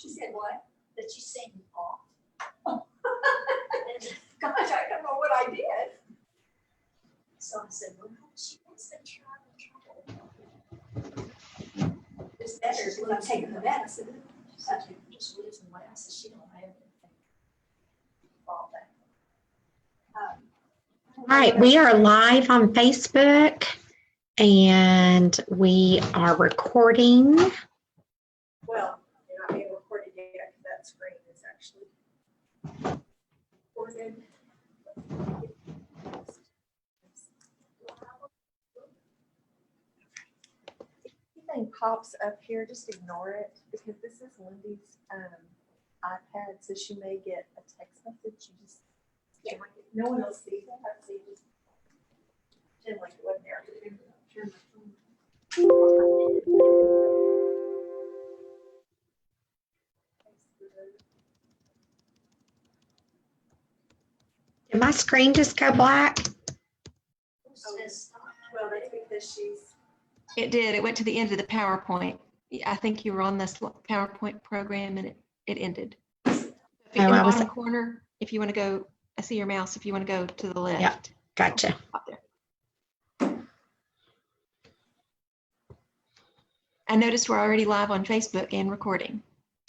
She said, what? That you sang off. Gosh, I don't know what I did. So I said, well, she wants to try trouble. It's better because I'm taking the medicine. She just lives in the way. I said, she don't have anything. All that. All right, we are live on Facebook and we are recording. Well, you're not being recorded yet because that screen is actually recorded. If anything pops up here, just ignore it because this is Lindy's iPad, so she may get a text message. You just no one else sees it. So you just pretend like it wasn't there. Turn my phone. Did my screen just go black? Well, that's because she's. It did. It went to the end of the PowerPoint. I think you were on this PowerPoint program and it ended. In the bottom corner, if you want to go, I see your mouse. If you want to go to the left. Yep, gotcha. Up there. I noticed we're already live on Facebook and recording.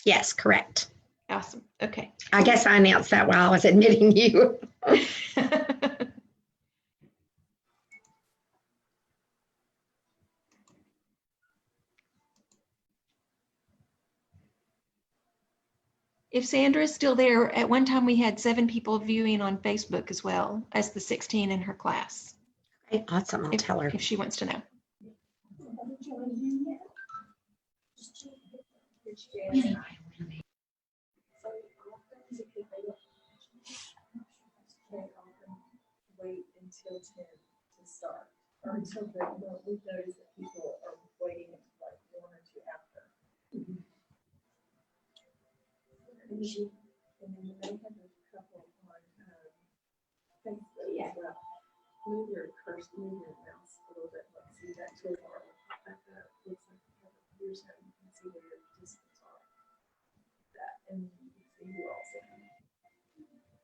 Yes, correct. Awesome. Okay. I guess I announced that while I was admitting you. If Sandra is still there, at one time we had 7 people viewing on Facebook as well as the 16 in her class. Okay, awesome. I'll tell her. If she wants to know. Wait until 10 to start, or until we've noticed that people are waiting like 1 or 2 after. And then you may have a couple on Facebook as well. Move your mouse a little bit. Let's see that toolbar. Looks like here's how you can see where your participants are. That, and you can see who also.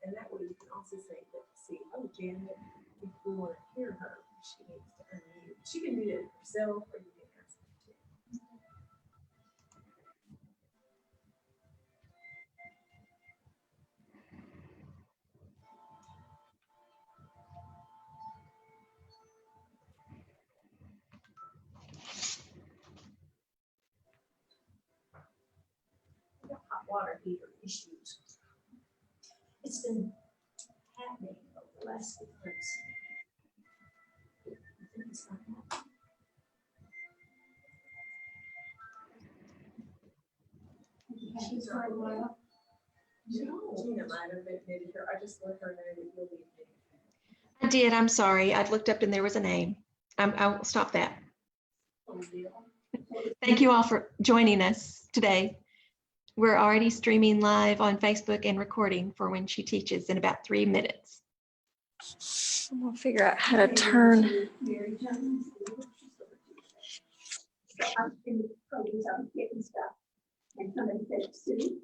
And that way you can also say, oh, Janet, if we want to hear her, she needs to unmute. She can do it herself, or you can ask her to. Hot water heater issues. It's been happening over the last few months. I think it's not happening. She's right well. Gina might have admitted her. I just let her know that you'll be admitted. I did. I'm sorry. I looked up and there was a name. I'll stop that. Thank you all for joining us today. We're already streaming live on Facebook and recording for when she teaches in about 3 minutes. I'm gonna figure out how to turn. And somebody said, Sue,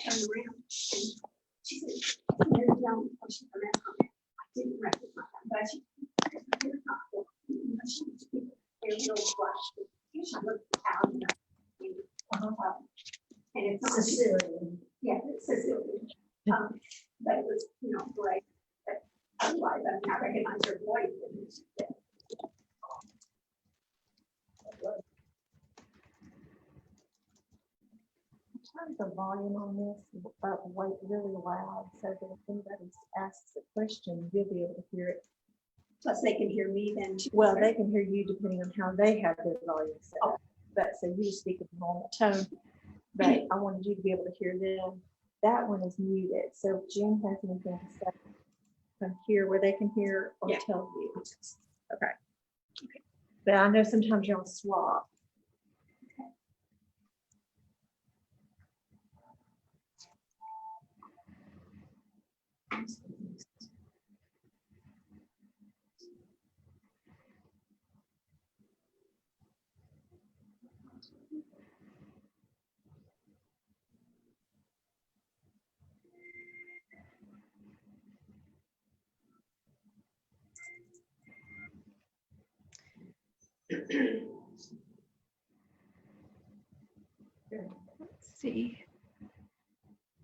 turn around. And she said, Mary Jones, oh, she around from it. I didn't recognize that, but she was not for she was very little flash. She looked out and it's Sicilian. Yeah, it's Sicilian. But it was, great. But otherwise, I mean, I recognize her voice. And she said, turn the volume on this up really loud so that if anybody asks a question, you'll be able to hear it. plus they can hear me then too. Well, they can hear you depending on how they have their volume set up. But so you just speak at the normal tone. But I wanted you to be able to hear them. That one is muted. So if Jim has anything to say from here where they can hear or tell you. Okay. But I know sometimes you're on swap. Let's see.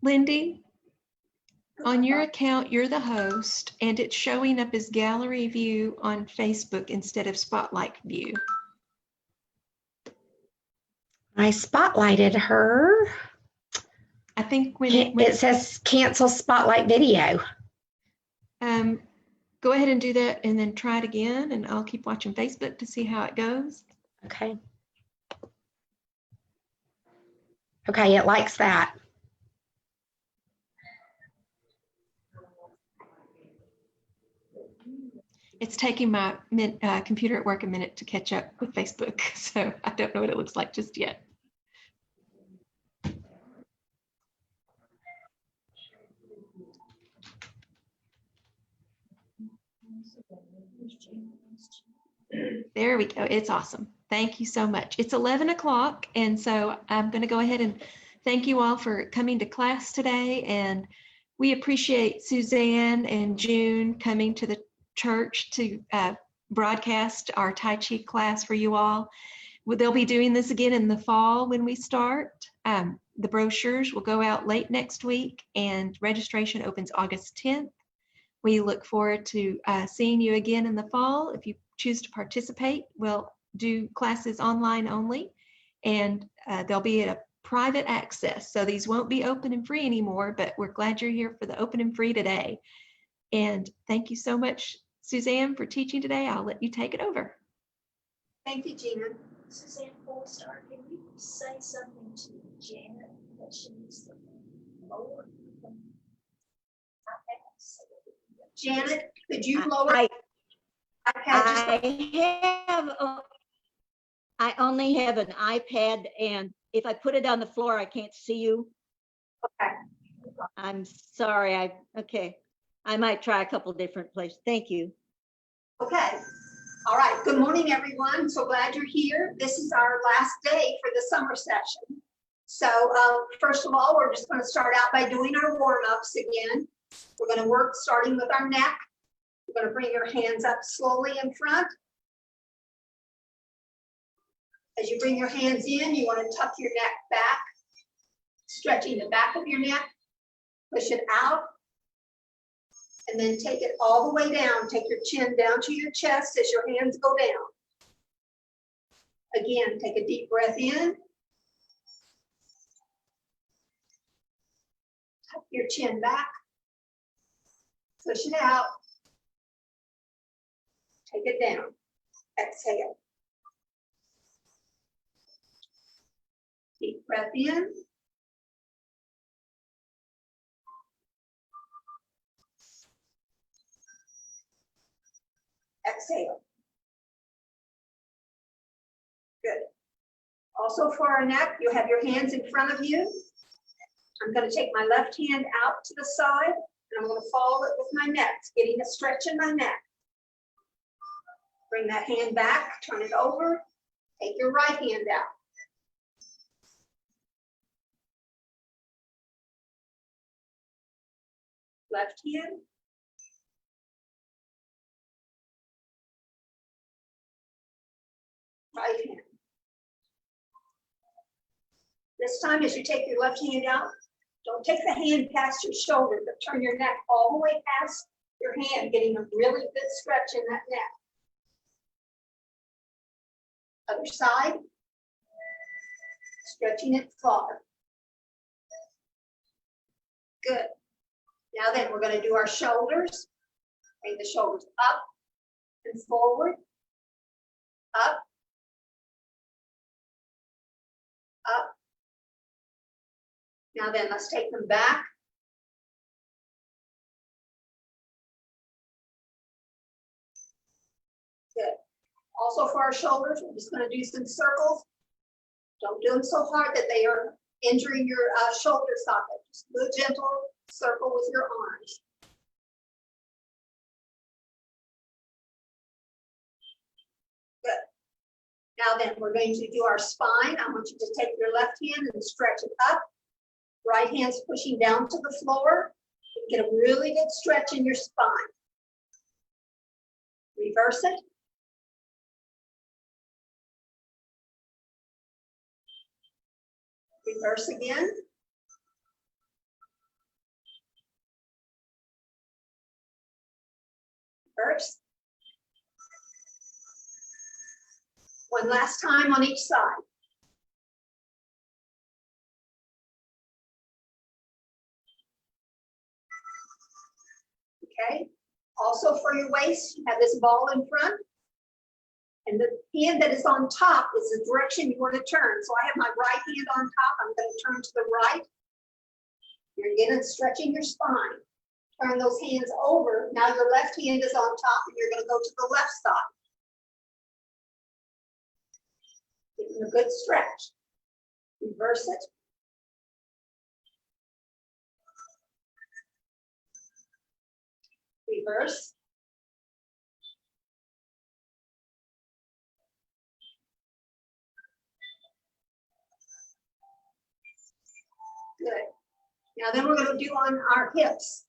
Lindy, on your account, you're the host, and it's showing up as gallery view on Facebook instead of spotlight view. I spotlighted her. I think when It says cancel spotlight video. go ahead and do that and then try it again, and I'll keep watching Facebook to see how it goes. Okay. Okay, it likes that. It's taking my computer at work a minute to catch up with Facebook, so I don't know what it looks like just yet. There we go. It's awesome. Thank you so much. It's 11 o'clock, and so I'm going to go ahead and thank you all for coming to class today. And we appreciate Suzanne and June coming to the church to broadcast our Tai Chi class for you all. They'll be doing this again in the fall when we start. The brochures will go out late next week, and registration opens August 10th. We look forward to seeing you again in the fall. If you choose to participate, we'll do classes online only, and they'll be at a private access. So these won't be open and free anymore, but we're glad you're here for the open and free today. And thank you so much, Suzanne, for teaching today. I'll let you take it over. Thank you, Gina. Suzanne Polestar, can you say something to Janet that she needs to lower? Janet, could you lower? I only have an iPad, and if I put it on the floor, I can't see you. Okay. I'm sorry. Okay. I might try a couple different places. Thank you. Okay. All right. Good morning, everyone. So glad you're here. This is our last day for the summer session. So first of all, we're just going to start out by doing our warm-ups again. We're going to work starting with our neck. You're going to bring your hands up slowly in front. As you bring your hands in, you want to tuck your neck back, stretching the back of your neck, push it out, and then take it all the way down. Take your chin down to your chest as your hands go down. Again, take a deep breath in. Tuck your chin back, push it out, take it down, exhale. Deep breath in. Exhale. Good. Also for our neck, you have your hands in front of you. I'm going to take my left hand out to the side, and I'm going to follow it with my neck, getting a stretch in my neck. Bring that hand back, turn it over, take your right hand out. Left hand. Right hand. This time, as you take your left hand out, don't take the hand past your shoulder, but turn your neck all the way past your hand, getting a really good stretch in that neck. Other side. Stretching it far. Good. Now then, we're going to do our shoulders. Bring the shoulders up and forward. Up. Up. Now then, let's take them back. Good. Also for our shoulders, we're just going to do some circles. Don't do them so hard that they are injuring your shoulder socket. Just do a gentle circle with your arms. Good. Now then, we're going to do our spine. I want you to take your left hand and stretch it up. Right hand's pushing down to the floor. Get a really good stretch in your spine. Reverse it. Reverse again. Reverse. One last time on each side. Okay. Also for your waist, you have this ball in front. And the hand that is on top is the direction you want to turn. So I have my right hand on top. I'm going to turn to the right. You're again stretching your spine. Turn those hands over. Now your left hand is on top and you're going to go to the left side. Getting a good stretch. Reverse it. Reverse. Good. Now then we're going to do on our hips.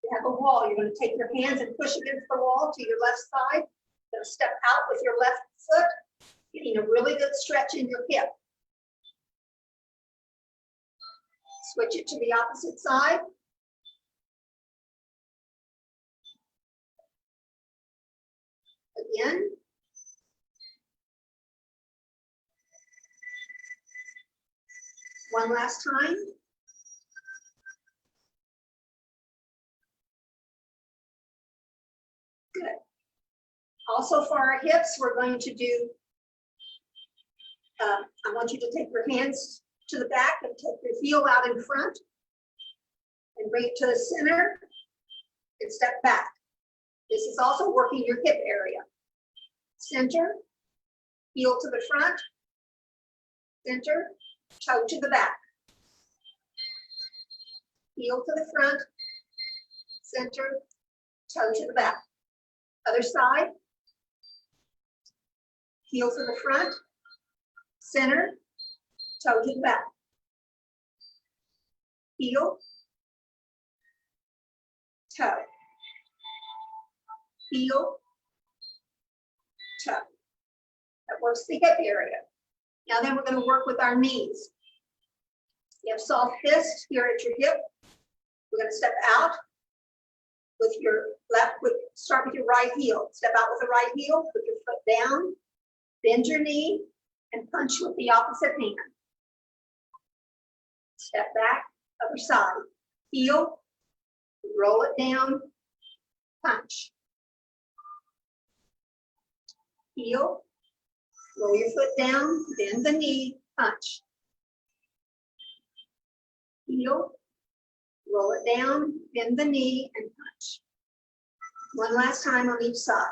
You have a wall. You're going to take your hands and push against the wall to your left side. You're going to step out with your left foot, getting a really good stretch in your hip. Switch it to the opposite side. Again. One last time. Good. Also for our hips, we're going to do, I want you to take your hands to the back and take your heel out in front and bring it to the center and step back. This is also working your hip area. Center, heel to the front, center, toe to the back. Heel to the front, center, toe to the back. Other side. Heel to the front, center, toe to the back. Heel, toe. Heel, toe. That works the hip area. Now then we're going to work with our knees. You have soft fists here at your hip. We're going to step out with your left, start with your right heel. Step out with the right heel, put your foot down, bend your knee, and punch with the opposite hand. Step back, other side. Heel, roll it down, punch. Heel, roll your foot down, bend the knee, punch. Heel, roll it down, bend the knee, and punch. One last time on each side.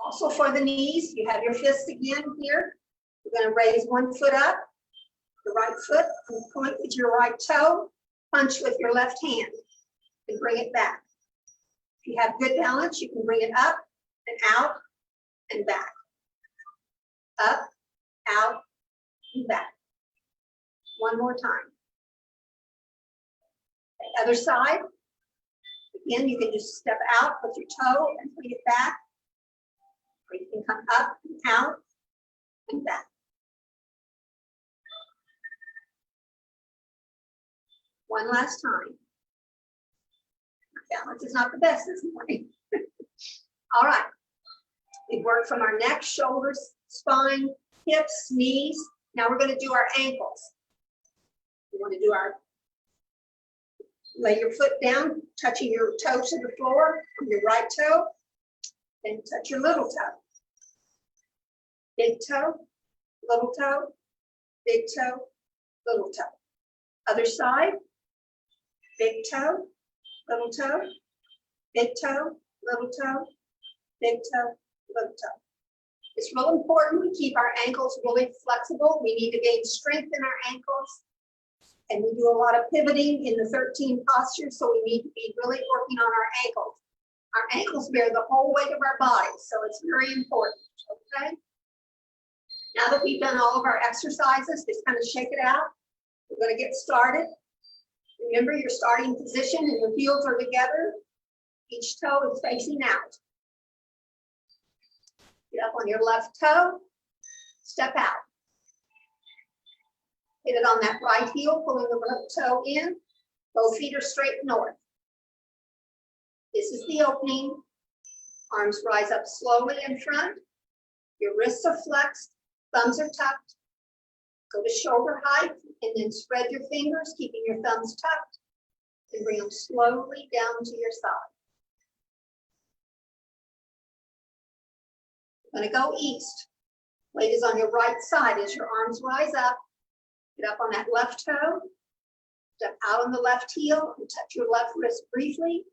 Also for the knees, you have your fist again here. You're going to raise one foot up, the right foot, and point with your right toe, punch with your left hand, and bring it back. If you have good balance, you can bring it up and out and back. Up, out, and back. One more time. The other side. Again, you can just step out with your toe and bring it back. Or you can come up and out and back. One last time. My balance is not the best this morning. All right. We work from our neck, shoulders, spine, hips, knees. Now we're going to do our ankles. We want to do our, lay your foot down, touching your toe to the floor on your right toe. Then touch your little toe. Big toe, little toe, big toe, little toe. Other side. Big toe, little toe, big toe, little toe, big toe, little toe. It's real important we keep our ankles really flexible. We need to gain strength in our ankles. And we do a lot of pivoting in the 13 postures, so we need to be really working on our ankles. Our ankles bear the whole weight of our bodies, so it's very important, okay? Now that we've done all of our exercises, just kind of shake it out. We're going to get started. Remember your starting position and your heels are together. Each toe is facing out. Get up on your left toe, step out. Hit it on that right heel, pulling the left toe in. Both feet are straight north. This is the opening. Arms rise up slowly in front. Your wrists are flexed, thumbs are tucked. Go to shoulder height and then spread your fingers, keeping your thumbs tucked, and bring them slowly down to your side. You're going to go east. Weight is on your right side as your arms rise up. Get up on that left toe. Step out on the left heel and touch your left wrist briefly.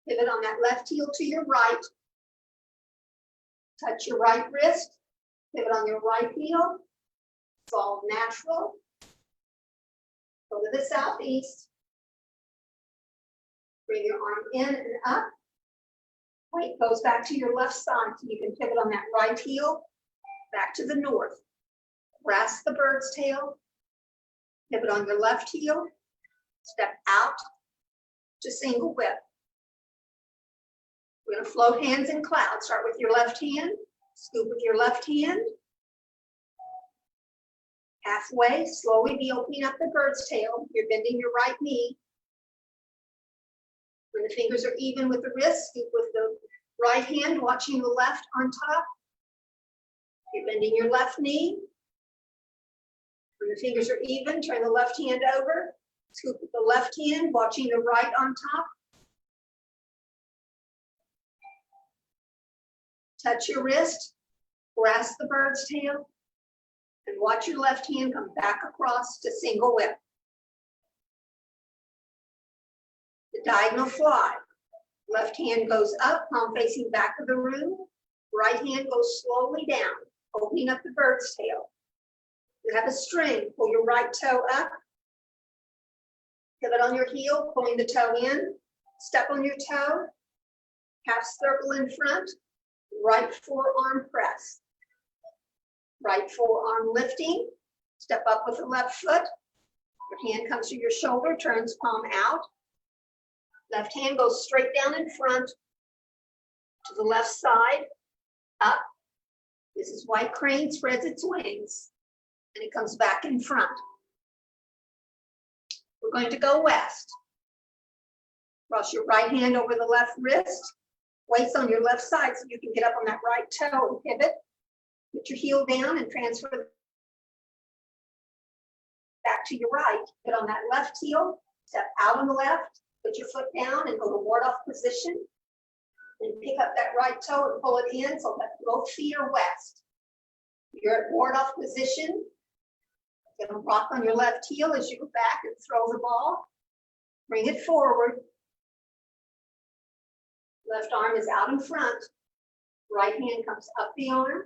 Pivot on that left heel to your right. Touch your right wrist. Pivot on your right heel. It's all natural. Go to the southeast. Bring your arm in and up. Weight goes back to your left side so you can pivot on that right heel. Back to the north. Grasp the bird's tail. Pivot on your left heel. Step out to single whip. We're going to float hands in clouds. Start with your left hand. Scoop with your left hand. Halfway, slowly be opening up the bird's tail. You're bending your right knee. When the fingers are even with the wrist, scoop with the right hand, watching the left on top. You're bending your left knee. When the fingers are even, turn the left hand over. Scoop with the left hand, watching the right on top. Touch your wrist, grasp the bird's tail, and watch your left hand come back across to single whip. The diagonal fly. Left hand goes up, palm facing back of the room. Right hand goes slowly down, opening up the bird's tail. You have a string, pull your right toe up. Pivot on your heel, pulling the toe in. Step on your toe. Half circle in front. Right forearm press. Right forearm lifting. Step up with the left foot. Your hand comes to your shoulder, turns palm out. Left hand goes straight down in front to the left side, up. This is white crane, spreads its wings, and it comes back in front. We're going to go west. Cross your right hand over the left wrist. Weights on your left side so you can get up on that right toe and pivot. Put your heel down and transfer back to your right. Get on that left heel, step out on the left, put your foot down and go to ward-off position. And pick up that right toe and pull it in so that both feet are west. You're at ward-off position. You're going to rock on your left heel as you go back and throw the ball. Bring it forward. Left arm is out in front. Right hand comes up the arm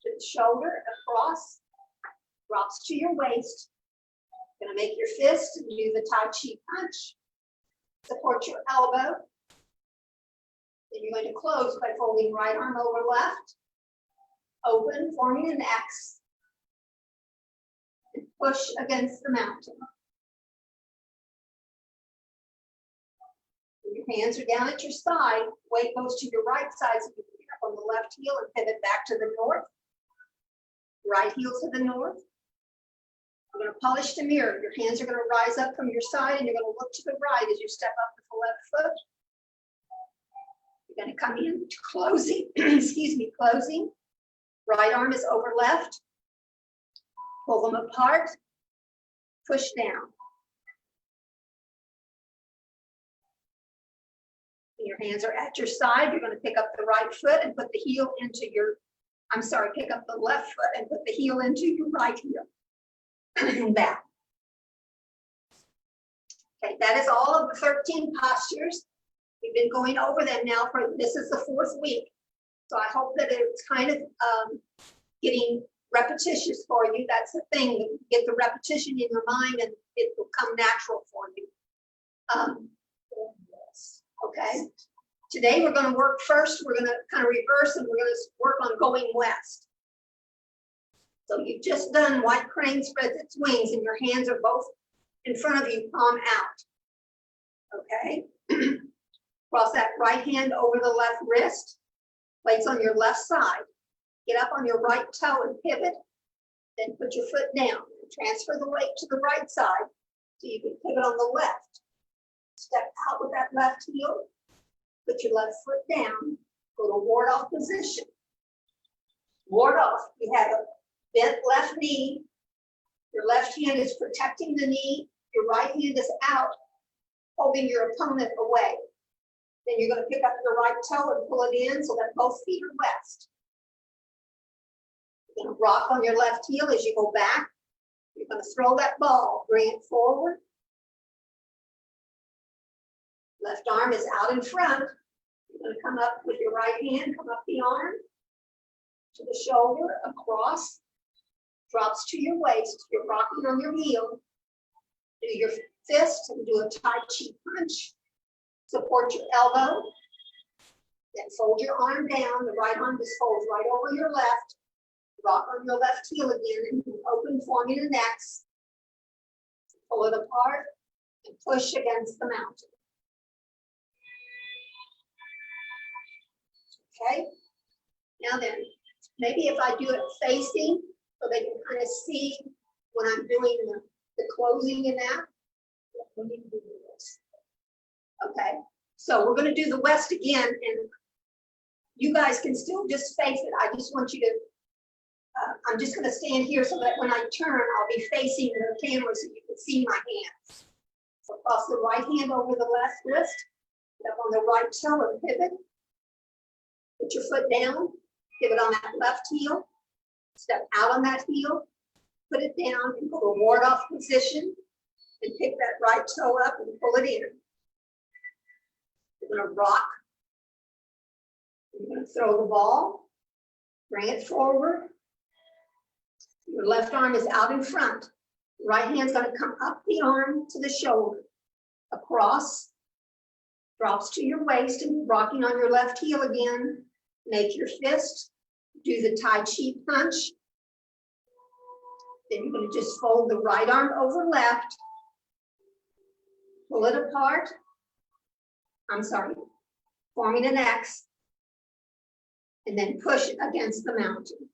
to the shoulder, across, drops to your waist. Going to make your fist and do the Tai Chi Punch. Support your elbow. Then you're going to close by folding right arm over left. Open, forming an X. And push against the mountain. Your hands are down at your side. Weight goes to your right side so you can get up on the left heel and pivot back to the north. Right heel to the north. You're going to polish the mirror. Your hands are going to rise up from your side and you're going to look to the right as you step up with the left foot. You're going to come in to closing, excuse me, closing. Right arm is over left. Pull them apart. Push down. Your hands are at your side. You're going to pick up the right foot and put the heel into your, pick up the left foot and put the heel into your right heel. And back. Okay, that is all of the 13 postures. We've been going over them now this is the 4th week. So I hope that it's kind of getting repetitious for you. That's the thing, get the repetition in your mind and it will come natural for you. Okay, today we're going to work first. We're going to kind of reverse and we're going to work on going west. So you've just done white crane spreads its wings and your hands are both in front of you, palm out. Okay? Cross that right hand over the left wrist. Weights on your left side. Get up on your right toe and pivot. Then put your foot down. Transfer the weight to the right side so you can pivot on the left. Step out with that left heel. Put your left foot down. Go to ward off position. Ward off. You have a bent left knee. Your left hand is protecting the knee. Your right hand is out, holding your opponent away. Then you're going to pick up your right toe and pull it in so that both feet are west. You're going to rock on your left heel as you go back. You're going to throw that ball, bring it forward. Left arm is out in front. You're going to come up with your right hand, come up the arm to the shoulder, across, drops to your waist. You're rocking on your heel. Do your fist and do a Tai Chi Punch. Support your elbow. Then fold your arm down. The right arm just folds right over your left. Rock on your left heel again and open, forming an X. Pull it apart and push against the mountain. Okay? Now then, maybe if I do it facing so they can kind of see when I'm doing the closing in that. We need to do this. Okay, so we're going to do the west again, and you guys can still just face it. I just want you to, I'm just going to stand here so that when I turn, I'll be facing the camera so you can see my hands. So cross the right hand over the left wrist, get up on the right toe and pivot. Put your foot down, pivot on that left heel, step out on that heel, put it down and go to ward off position and pick that right toe up and pull it in. You're going to rock. You're going to throw the ball, bring it forward. Your left arm is out in front. Right hand's going to come up the arm to the shoulder, across, drops to your waist, and you're rocking on your left heel again. Make your fist, do the Tai Chi Punch. Then you're going to just fold the right arm over left, pull it apart. I'm sorry, forming an X, and then push it against the mountain.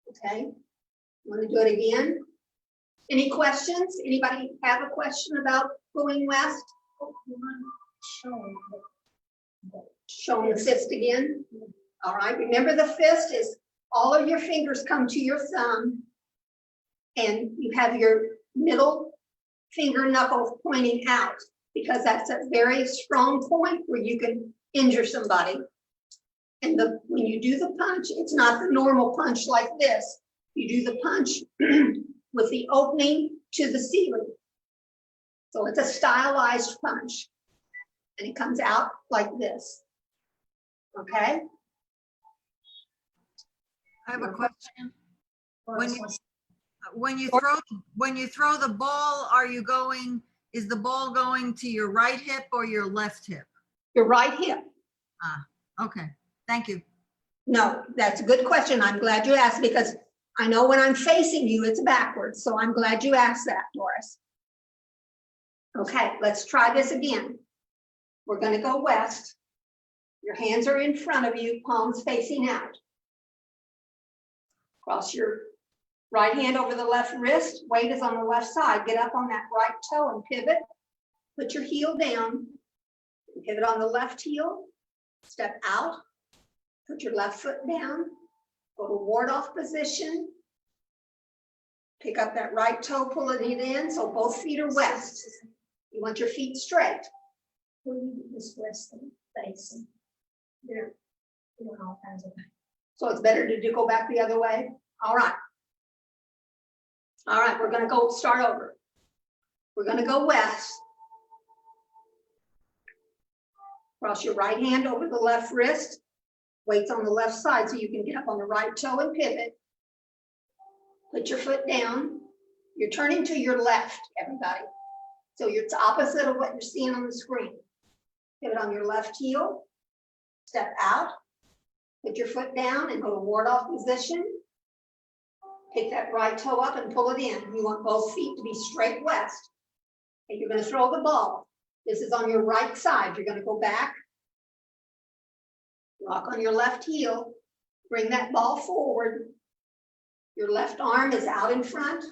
Okay, want to do it again? Any questions? Anybody have a question about going west? Showing the fist again. All right, remember the fist is all of your fingers come to your thumb, and you have your middle finger knuckle pointing out, because that's a very strong point where you can injure somebody. And when you do the punch, it's not the normal punch like this. You do the punch with the opening to the ceiling. So it's a stylized punch. And it comes out like this. Okay? I have a question. When you throw the ball, is the ball going to your right hip or your left hip? Your right hip. Ah, okay. Thank you. No, that's a good question. I'm glad you asked, because I know when I'm facing you, it's backwards. So I'm glad you asked that, Doris. Okay, let's try this again. We're going to go west. Your hands are in front of you, palms facing out. Cross your right hand over the left wrist. Weight is on the left side. Get up on that right toe and pivot. Put your heel down. Pivot on the left heel. Step out. Put your left foot down. Go to ward off position. Pick up that right toe, pull it in so both feet are west. You want your feet straight. When you do this western facing, they're doing all kinds of things. So it's better to go back the other way. All right. All right, we're going to go start over. We're going to go west. Cross your right hand over the left wrist. Weights on the left side so you can get up on the right toe and pivot. Put your foot down. You're turning to your left, everybody. So it's opposite of what you're seeing on the screen. Pivot on your left heel. Step out. Put your foot down and go to ward off position. Take that right toe up and pull it in. You want both feet to be straight west. And you're going to throw the ball. This is on your right side. You're going to go back, rock on your left heel, bring that ball forward. Your left arm is out in front.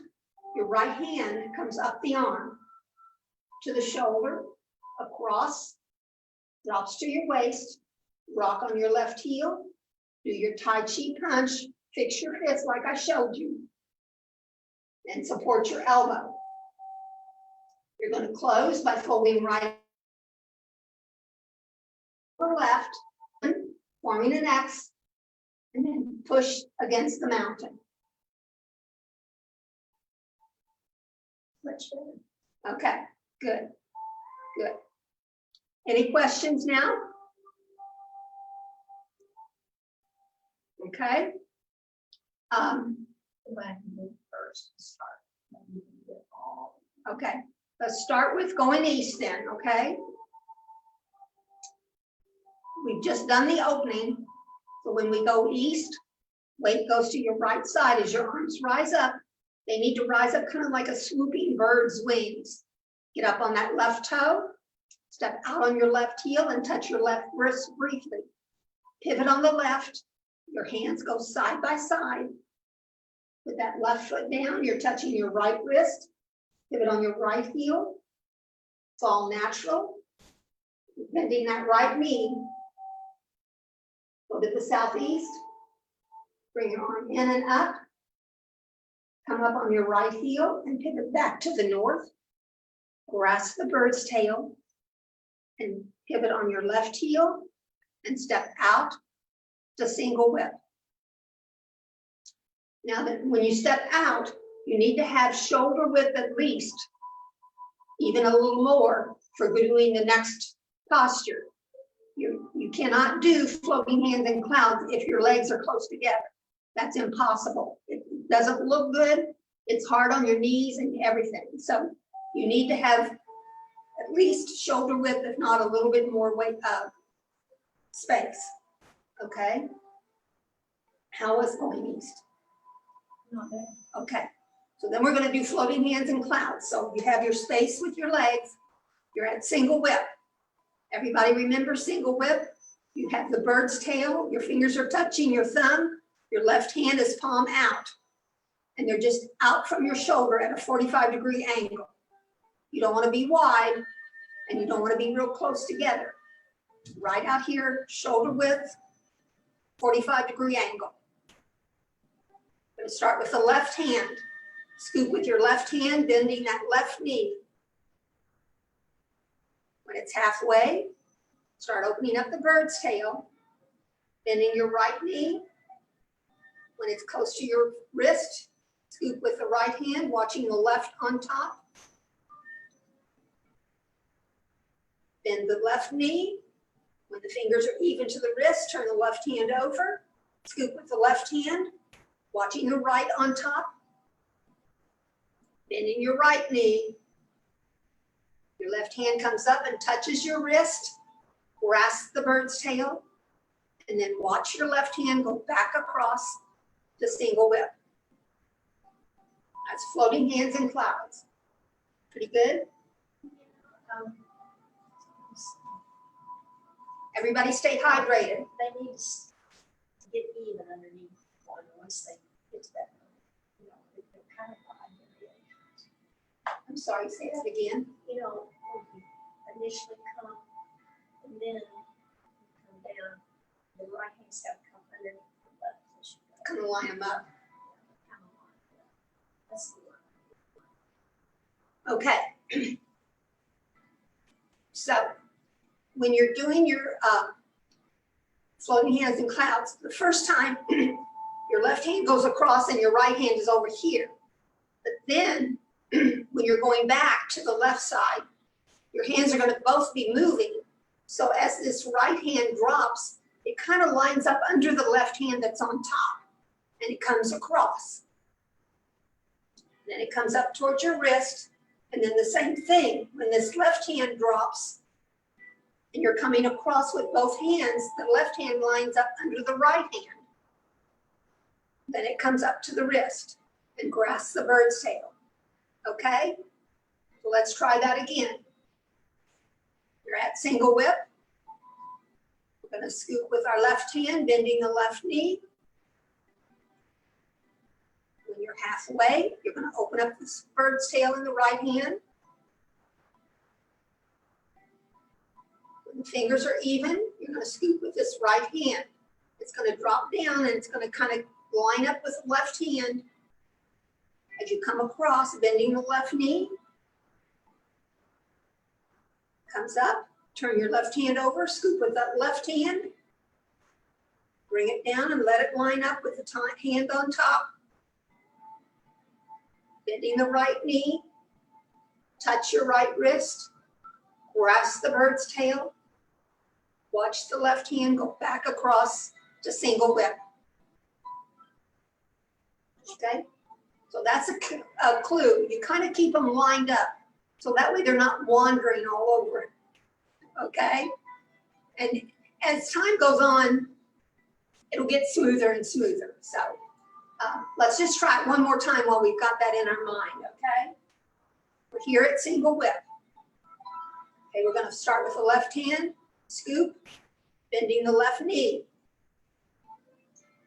Your right hand comes up the arm to the shoulder, across, drops to your waist, rock on your left heel, do your Tai Chi Punch, fix your fist like I showed you, and support your elbow. You're going to close by folding right or left, forming an X, and then push against the mountain. Much better. Okay, good, good. Any questions now? Okay. Okay, let's start with going east then, okay? We've just done the opening. So when we go east, weight goes to your right side as your arms rise up. They need to rise up kind of like a swooping bird's wings. Get up on that left toe, step out on your left heel and touch your left wrist briefly. Pivot on the left, your hands go side by side. With that left foot down, you're touching your right wrist. Pivot on your right heel. It's all natural. Bending that right knee. Go to the southeast. Bring your arm in and up. Come up on your right heel and pivot back to the north. Grasp the bird's tail and pivot on your left heel and step out to single whip. Now that when you step out, you need to have shoulder width at least, even a little more for doing the next posture. You cannot do floating hands in clouds if your legs are close together. That's impossible. It doesn't look good. It's hard on your knees and everything. So you need to have at least shoulder width, if not a little bit more weight space. Okay. How is going east? Not bad. Okay. So then we're going to do floating hands in clouds. So you have your space with your legs. You're at single whip. Everybody remember single whip? You have the bird's tail. Your fingers are touching your thumb. Your left hand is palm out. And they're just out from your shoulder at a 45-degree angle. You don't want to be wide and you don't want to be real close together. Right out here, shoulder width, 45-degree angle. I'm going to start with the left hand. Scoop with your left hand, bending that left knee. When it's halfway, start opening up the bird's tail, bending your right knee. When it's close to your wrist, scoop with the right hand, watching the left on top. Bend the left knee. When the fingers are even to the wrist, turn the left hand over. Scoop with the left hand, watching the right on top. Bending your right knee. Your left hand comes up and touches your wrist. Grasp the bird's tail. And then watch your left hand go back across to single whip. That's floating hands in clouds. Pretty good? Everybody stay hydrated. They need to get even underneath one once they get to that. You know, they're kind of behind their reactions. I'm sorry, say that again. You know, when you initially come and then you come down, the right hand's got to come underneath the left. So Kind of line them up. that's the one. Okay. So when you're doing your floating hands in clouds, the first time your left hand goes across and your right hand is over here. But then when you're going back to the left side, your hands are going to both be moving. So as this right hand drops, it kind of lines up under the left hand that's on top and it comes across. Then it comes up towards your wrist. And then the same thing, when this left hand drops and you're coming across with both hands, the left hand lines up under the right hand. Then it comes up to the wrist. and grasp the bird's tail. Okay? So let's try that again. You're at single whip. We're going to scoop with our left hand, bending the left knee. When you're halfway, you're going to open up this bird's tail in the right hand. When the fingers are even, you're going to scoop with this right hand. It's going to drop down and it's going to kind of line up with the left hand as you come across, bending the left knee. Comes up, turn your left hand over, scoop with that left hand. Bring it down and let it line up with the hand on top. Bending the right knee. Touch your right wrist. Grasp the bird's tail. Watch the left hand go back across to single whip. Okay? So that's a clue. You kind of keep them lined up. So that way they're not wandering all over. Okay? And as time goes on, it'll get smoother and smoother. So let's just try it one more time while we've got that in our mind, okay? We're here at single whip. Okay, we're gonna start with the left hand, scoop, bending the left knee.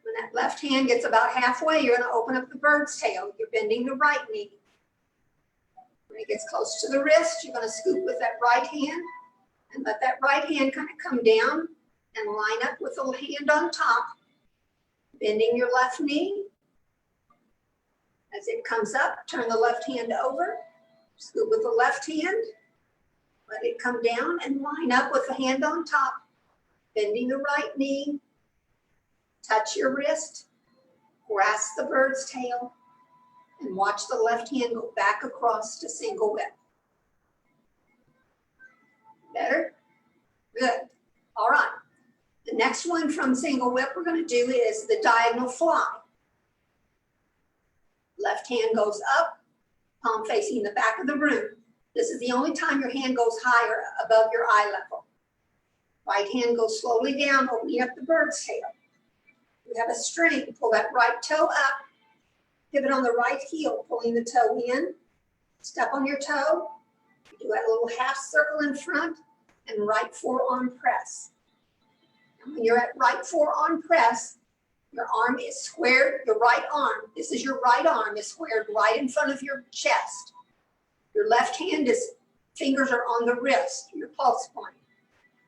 When that left hand gets about halfway, you're gonna open up the bird's tail. You're bending the right knee. When it gets close to the wrist, you're gonna scoop with that right hand and let that right hand kind of come down and line up with the hand on top, bending your left knee. As it comes up, turn the left hand over, scoop with the left hand, let it come down and line up with the hand on top, bending the right knee, touch your wrist, grasp the bird's tail, and watch the left hand go back across to single whip. Better? Good. All right. The next one from single whip we're going to do is the diagonal fly. Left hand goes up, palm facing the back of the room. This is the only time your hand goes higher above your eye level. Right hand goes slowly down, opening up the bird's tail. You have a string, pull that right toe up, pivot on the right heel, pulling the toe in, step on your toe, you do that little half circle in front, and right forearm press. And when you're at right forearm press, your arm is squared, your right arm, this is your right arm, is squared right in front of your chest. Your left hand fingers are on the wrist, your pulse point.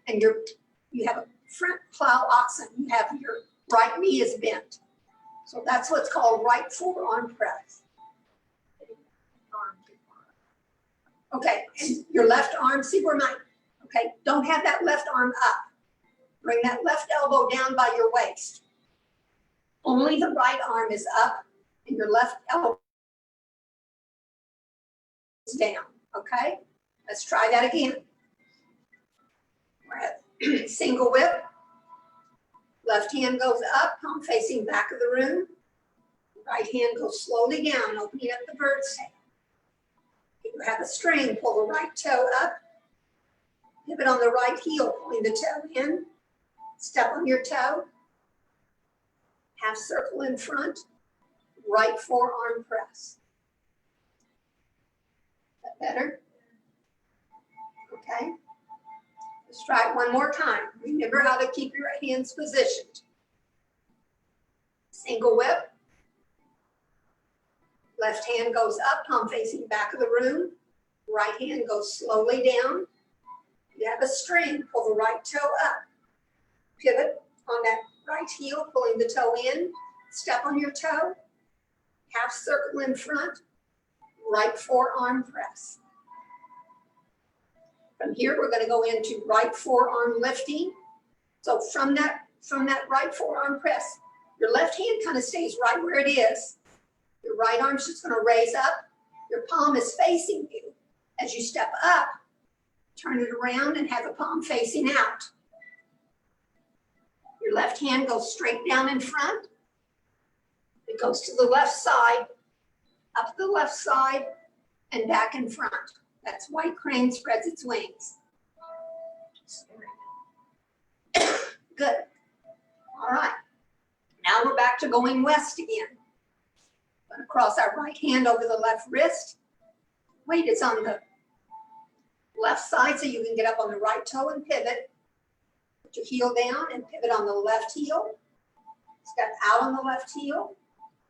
And you have a front plow oxen, you have your right knee is bent. So that's what's called right forearm press. Okay, and your left arm, see where okay, don't have that left arm up. Bring that left elbow down by your waist. Only the right arm is up and your left elbow is down, okay? Let's try that again. We're at single whip. Left hand goes up, palm facing back of the room. Right hand goes slowly down, opening up the bird's tail. If you have a string, pull the right toe up. Pivot on the right heel, pulling the toe in. Step on your toe. Half circle in front. Right forearm press. Is that better? Okay. Let's try it one more time. Remember how to keep your hands positioned. Single whip. Left hand goes up, palm facing back of the room. Right hand goes slowly down. You have a string, pull the right toe up. Pivot on that right heel, pulling the toe in. Step on your toe. Half circle in front. Right forearm press. From here, we're going to go into right forearm lifting. So from that right forearm press, your left hand kind of stays right where it is. Your right arm's just going to raise up. Your palm is facing you. As you step up, turn it around and have the palm facing out. Your left hand goes straight down in front. It goes to the left side, up the left side, and back in front. That's white crane spreads its wings. Good. All right. Now we're back to going west again. Gonna cross our right hand over the left wrist. Weight is on the left side so you can get up on the right toe and pivot. Put your heel down and pivot on the left heel. Step out on the left heel.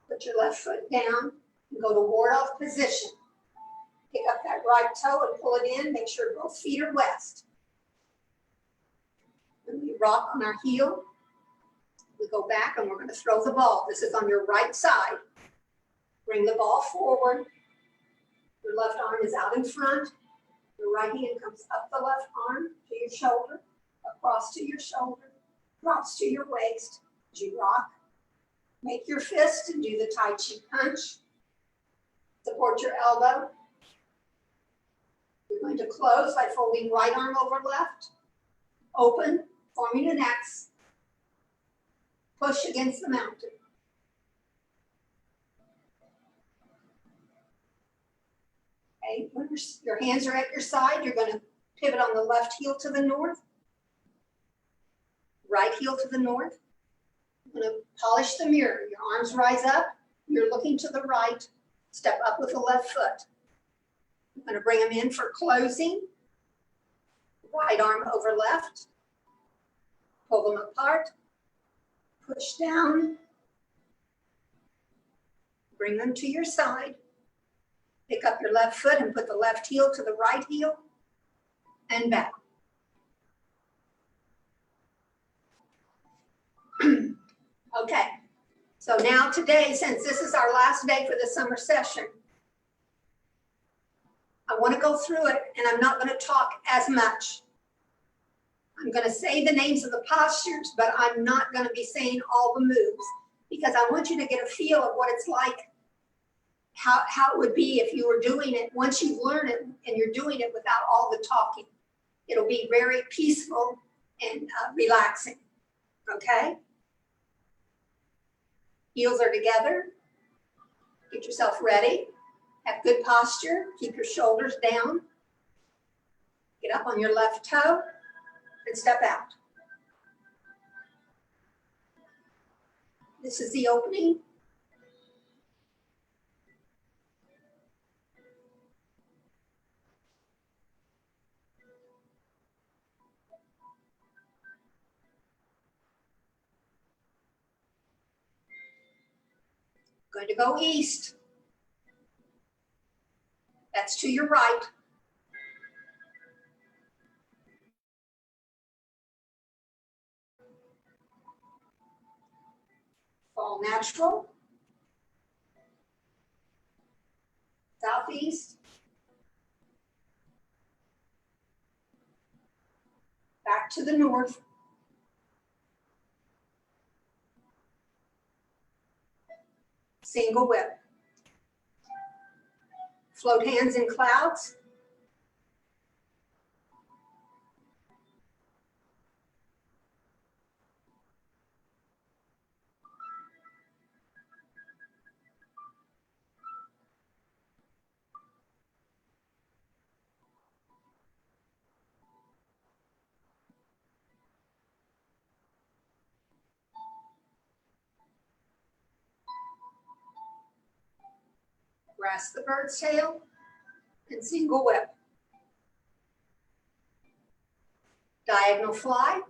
Put your left foot down and go to ward-off position. Pick up that right toe and pull it in. Make sure both feet are west. When we rock on our heel, we go back and we're going to throw the ball. This is on your right side. Bring the ball forward. Your left arm is out in front. Your right hand comes up the left arm to your shoulder, across to your shoulder, drops to your waist as you rock. Make your fist and do the Tai Chi Punch. Support your elbow. You're going to close by folding right arm over left. Open, forming an X. Push against the mountain. Okay, when your hands are at your side, you're going to pivot on the left heel to the north. Right heel to the north. You're going to polish the mirror. Your arms rise up. You're looking to the right. Step up with the left foot. I'm going to bring them in for closing. Right arm over left. Pull them apart. Push down. Bring them to your side. Pick up your left foot and put the left heel to the right heel and back. Okay, so now today, since this is our last day for the summer session, I want to go through it and I'm not going to talk as much. I'm going to say the names of the postures, but I'm not going to be saying all the moves because I want you to get a feel of what it's like, how it would be if you were doing it. Once you've learned it and you're doing it without all the talking, it'll be very peaceful and relaxing, okay? Heels are together. Get yourself ready. Have good posture. Keep your shoulders down. Get up on your left toe and step out. This is the opening. Going to go east. That's to your right. Fall natural. Southeast. Back to the north. Single whip. Float hands in clouds. Grasp the bird's tail and single whip. Diagonal fly.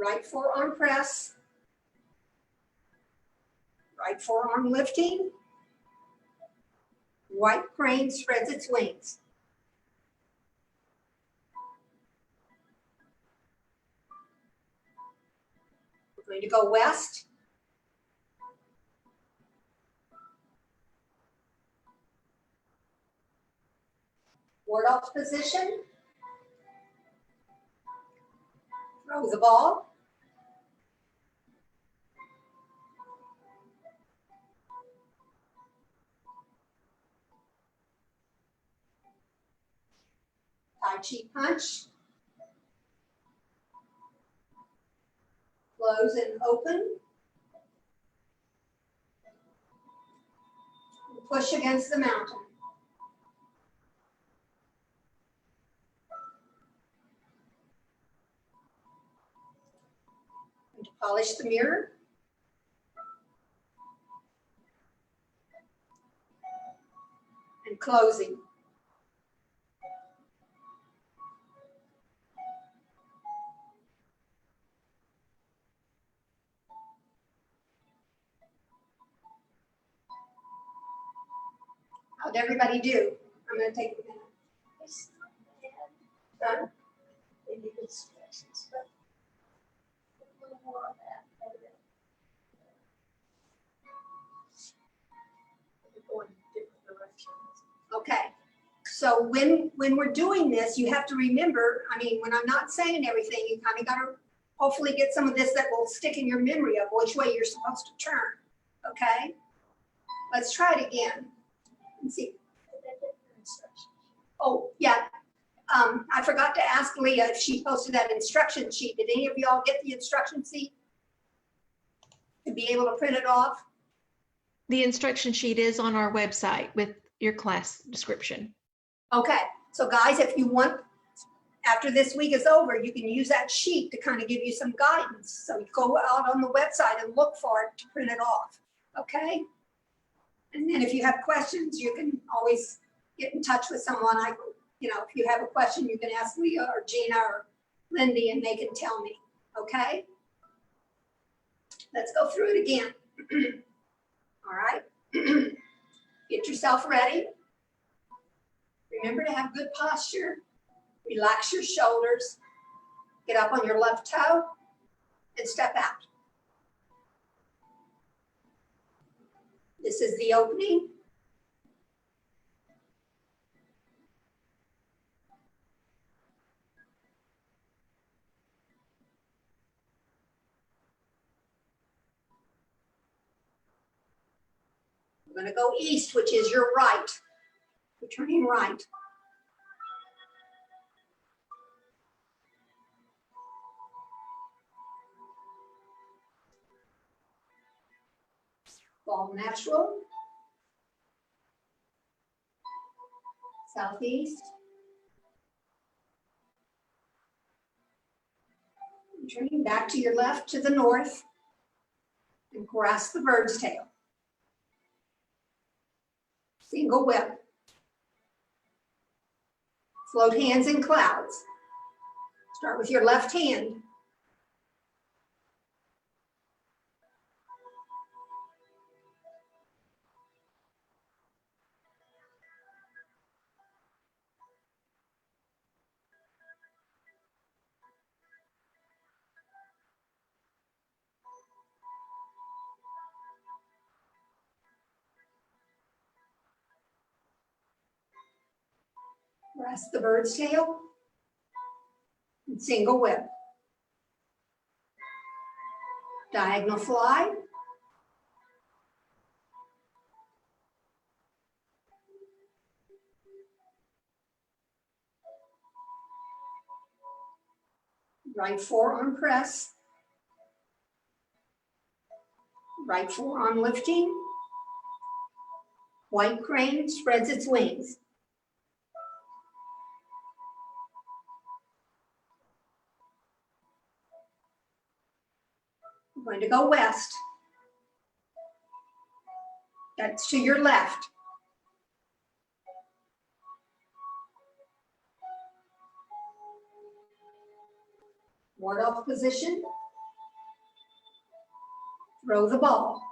Right forearm press. Right forearm lifting. White crane spreads its wings. We're going to go west. Ward off position. Throw the ball. Tai Chi Punch. Close and open. Push against the mountain. Polish the mirror. And closing. How'd everybody do? I'm gonna take a minute. Done? They need instructions, but a little more on that. We're going different directions. Okay, so when we're doing this, you have to remember, I mean, when I'm not saying everything, you kind of gotta hopefully get some of this that will stick in your memory of which way you're supposed to turn, okay? Let's try it again. Let's see. Oh, yeah. I forgot to ask Leah if she posted that instruction sheet. Did any of y'all get the instruction sheet? To be able to print it off? The instruction sheet is on our website with your class description. Okay, so guys, if you want, after this week is over, you can use that sheet to kind of give you some guidance. So you go out on the website and look for it to print it off, okay? And then if you have questions, you can always get in touch with someone. If you have a question, you can ask Leah or Gina or Lindy and they can tell me, okay? Let's go through it again. All right, get yourself ready. Remember to have good posture. Relax your shoulders. Get up on your left toe and step out. This is the opening. We're going to go east, which is your right. We're turning right. Fall natural. Southeast. Turning back to your left to the north and grasp the bird's tail. Single whip. Float hands in clouds. Start with your left hand. Grasp the bird's tail and single whip. Diagonal fly. Right forearm press. Right forearm lifting. White crane spreads its wings. We're going to go west. That's to your left. Ward off position. Throw the ball.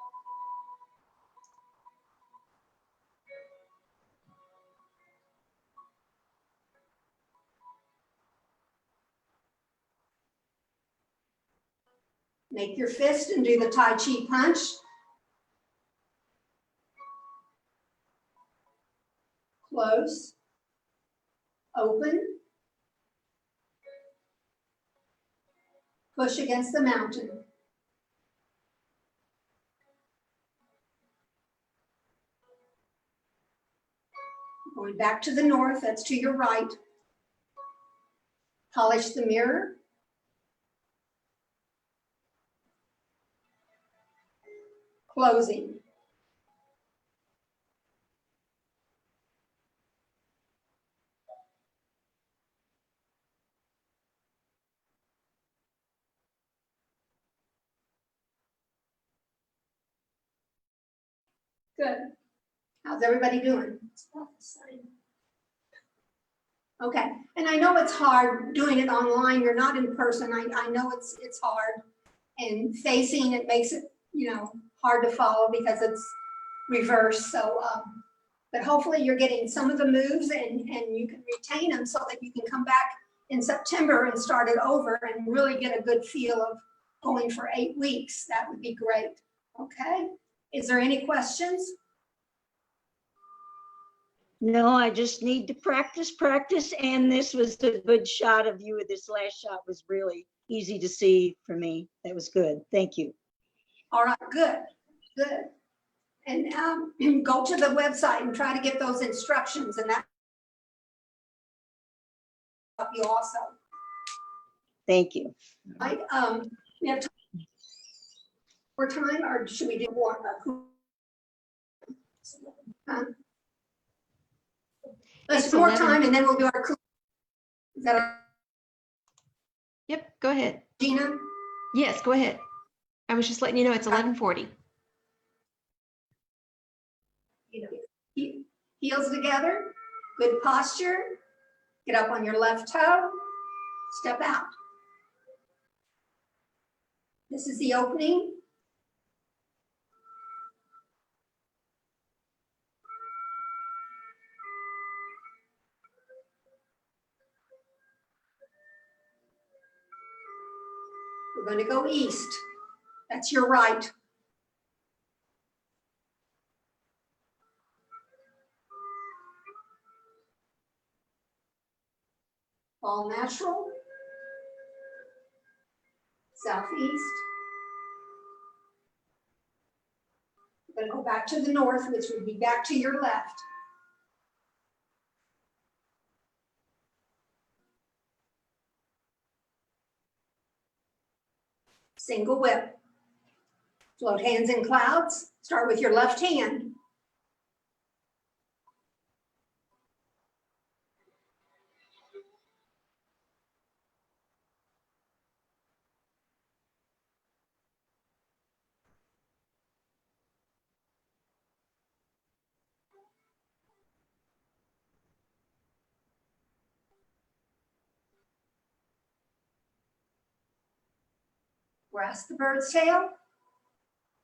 Make your fist and do the Tai Chi Punch. Close. Open. Push against the mountain. Going back to the north, that's to your right. Polish the mirror. Closing. Good. How's everybody doing? Okay, and I know it's hard doing it online. You're not in person. I know it's hard, and facing it makes it, hard to follow because it's reversed. So, but hopefully you're getting some of the moves and you can retain them so that you can come back in September and start it over and really get a good feel of going for 8 weeks. That would be great. Okay. Is there any questions? No, I just need to practice. And this was a good shot of you. This last shot was really easy to see for me. That was good. Thank you. All right, good. And go to the website and try to get those instructions, and that help you also. Thank you. Right? We have more time, or should we do more? Let's It's do more 11. time, and then we'll do our. Is that Yep, go ahead. Gina? Yes, go ahead. I was just letting you know it's 11:40. Heels together, good posture. Get up on your left toe, step out. This is the opening. We're going to go east. That's your right. All natural. Southeast. We're going to go back to the north, which would be back to your left. Single whip. Float hands in clouds. Start with your left hand. Grasp the bird's tail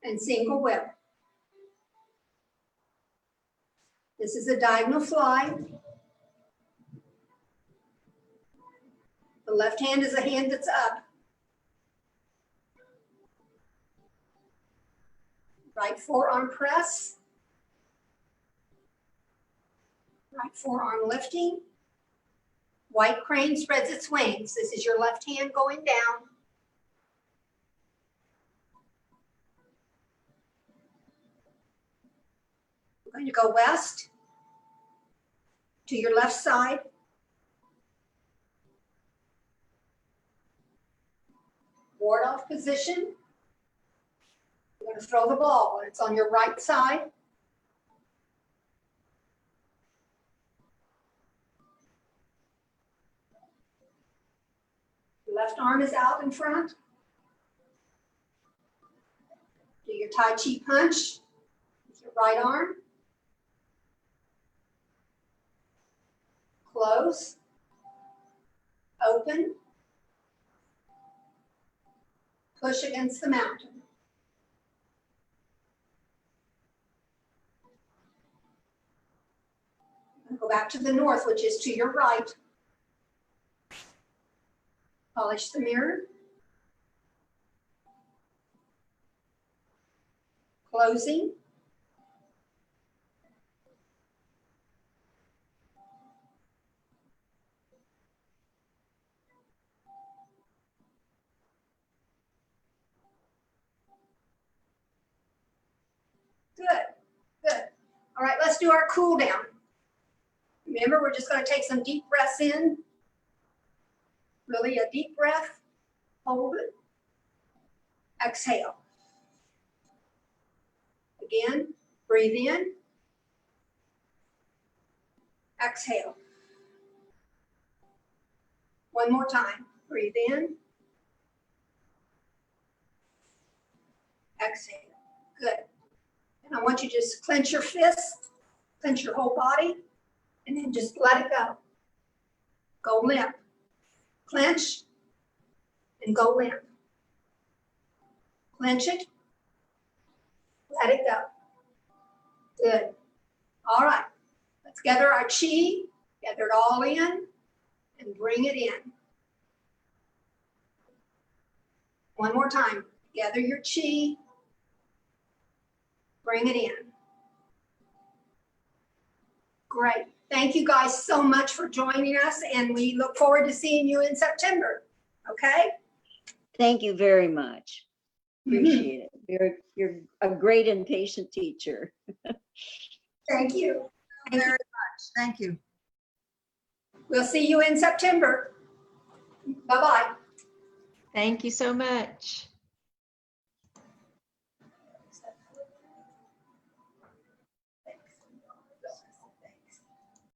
and single whip. This is a diagonal fly. The left hand is a hand that's up. Right forearm press. Right forearm lifting. White crane spreads its wings. This is your left hand going down. We're going to go west to your left side. Ward off position. You're going to throw the ball when it's on your right side. Your left arm is out in front. Do your Tai Chi punch with your right arm. Close. Open. Push against the mountain. Go back to the north, which is to your right. Polish the mirror. Closing. Good, good. All right, let's do our cool down. Remember, we're just going to take some deep breaths in. Really a deep breath. Hold it. Exhale. Again, breathe in. Exhale. One more time. Breathe in. Exhale. Good. And I want you to just clench your fist, clench your whole body, and then just let it go. Go limp. Clench and go limp. Clench it. Let it go. Good. All right. Let's gather our chi, gather it all in, and bring it in. One more time. Gather your chi, bring it in. Great. Thank you guys so much for joining us, and we look forward to seeing you in September. Okay? Thank you very much. Appreciate it. You're a great and patient teacher. Thank you. Very much. Thank you. We'll see you in September. Bye-bye. Thank you so much.